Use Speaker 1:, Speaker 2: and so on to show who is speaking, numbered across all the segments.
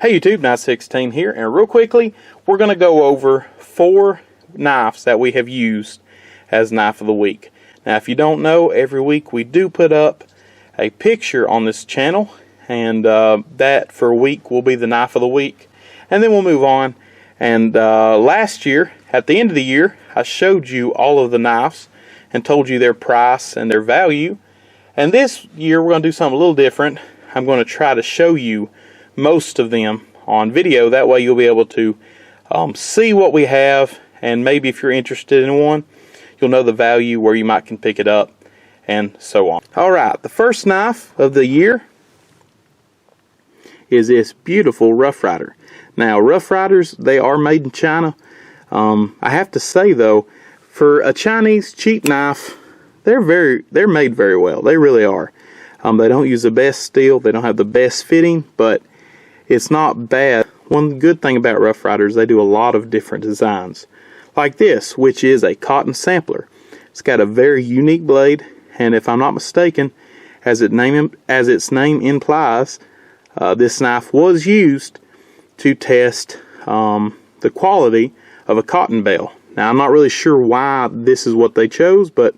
Speaker 1: Hey YouTube, Knight16 here, and real quickly, we're going to go over 4 knives that we have used as Knife of the Week. Now, if you don't know, every week we do put up a picture on this channel, and that for a week will be the Knife of the Week, and then we'll move on. And last year, at the end of the year, I showed you all of the knives and told you their price and their value. And this year, we're going to do something a little different. I'm going to try to show you most of them on video. That way you'll be able to see what we have, and maybe if you're interested in one, you'll know the value, where you might can pick it up, and so on. Alright, the first knife of the year is this beautiful Rough Rider. Now, Rough Riders, they are made in China. I have to say though, for a Chinese cheap knife, they're made very well. They really are. They don't use the best steel, they don't have the best fitting, but it's not bad. One good thing about Rough Riders, they do a lot of different designs. Like this, which is a cotton sampler. It's got a very unique blade, and if I'm not mistaken, as its name implies, this knife was used to test the quality of a cotton bale. Now, I'm not really sure why this is what they chose, but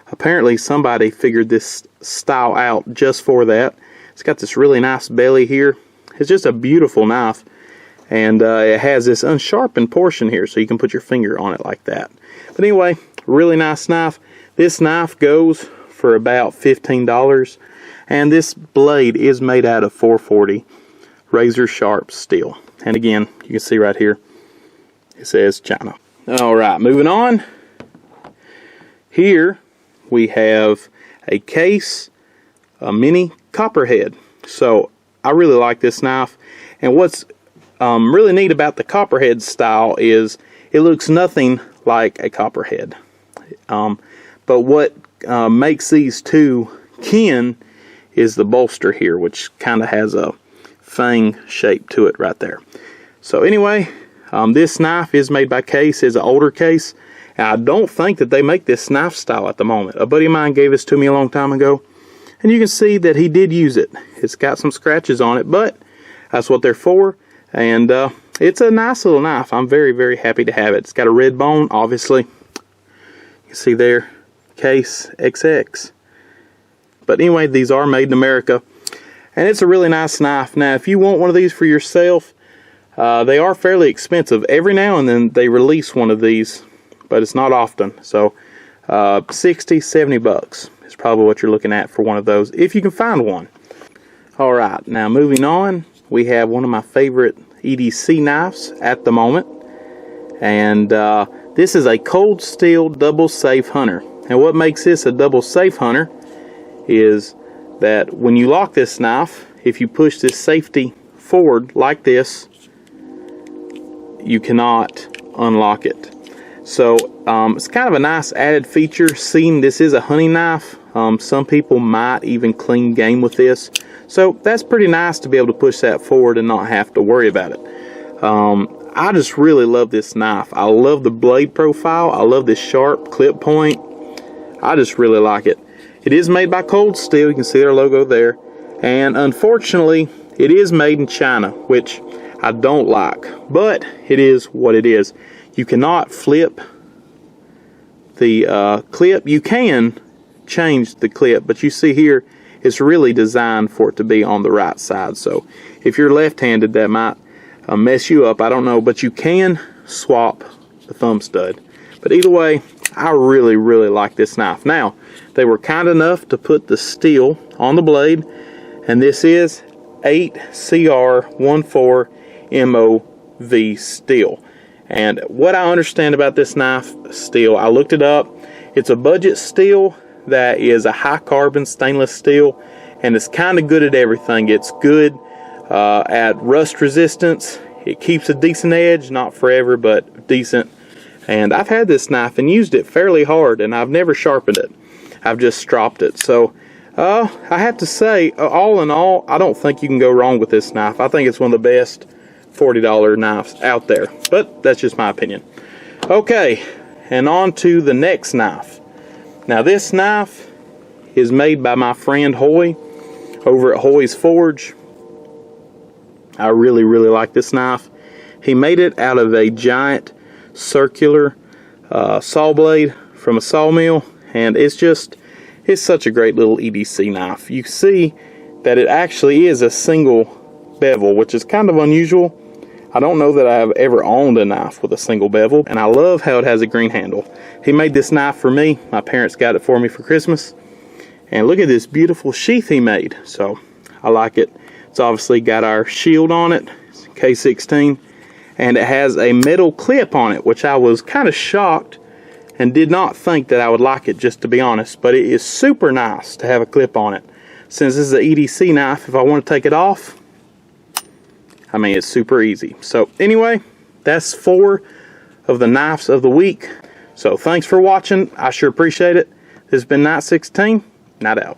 Speaker 1: apparently somebody figured this style out just for that. It's got this really nice belly here. It's just a beautiful knife, and it has this unsharpened portion here, so you can put your finger on it like that. But anyway, really nice knife. This knife goes for about $15, and this blade is made out of 440 razor sharp steel. And again, you can see right here, it says China. Alright, moving on. Here we have a case, a mini Copperhead. So I really like this knife, and what's really neat about the Copperhead style is it looks nothing like a Copperhead. But what makes these two kin is the bolster here, which kind of has a fang shape to it right there. So anyway, this knife is made by Case. It's an older Case, and I don't think that they make this knife style at the moment. A buddy of mine gave this to me a long time ago, and you can see that he did use it. It's got some scratches on it, but that's what they're for. And it's a nice little knife. I'm very, very happy to have it. It's got a red bone, obviously. You can see there, Case XX. But anyway, these are made in America. And it's a really nice knife. Now, if you want one of these for yourself, they are fairly expensive. Every now and then they release one of these, but it's not often. So 60, 70 bucks is probably what you're looking at for one of those, if you can find one. Alright, now moving on, we have one of my favorite EDC knives at the moment. And this is a cold steel double safe hunter. And what makes this a double safe hunter is that when you lock this knife, if you push this safety forward like this, you cannot unlock it. So it's kind of a nice added feature, seeing this is a hunting knife. Some people might even clean game with this. So that's pretty nice to be able to push that forward and not have to worry about it. I just really love this knife. I love the blade profile. I love this sharp clip point. I just really like it. It is made by Cold Steel. You can see their logo there. And unfortunately, it is made in China, which I don't like. But it is what it is. You cannot flip the clip. You can change the clip, but you see here, it's really designed for it to be on the right side. So if you're left-handed, that might mess you up. I don't know, but you can swap the thumb stud. But either way, I really, really like this knife. Now, they were kind enough to put the steel on the blade, and this is 8CR14 MOV steel. And what I understand about this knife steel, I looked it up. It's a budget steel that is a high carbon stainless steel, and it's kind of good at everything. It's good at rust resistance. It keeps a decent edge, not forever, but decent. And I've had this knife and used it fairly hard, and I've never sharpened it. I've just stropped it. So I have to say, all in all, I don't think you can go wrong with this knife. I think it's one of the best $40 knives out there, but that's just my opinion. Okay, and on to the next knife. Now, this knife is made by my friend Hoy over at Hoy's Forge. I really, really like this knife. He made it out of a giant circular saw blade from a sawmill, and it's such a great little EDC knife. You see that it actually is a single bevel, which is kind of unusual. I don't know that I've ever owned a knife with a single bevel, and I love how it has a green handle. He made this knife for me. My parents got it for me for Christmas. And look at this beautiful sheath he made. So I like it. It's obviously got our shield on it, it's K16, and it has a metal clip on it, which I was kind of shocked and did not think that I would like it, just to be honest. But it is super nice to have a clip on it. Since this is an EDC knife, if I want to take it off, I mean, it's super easy. So anyway, that's 4 of the knives of the week. So thanks for watching. I sure appreciate it. This has been Night 16. Night out.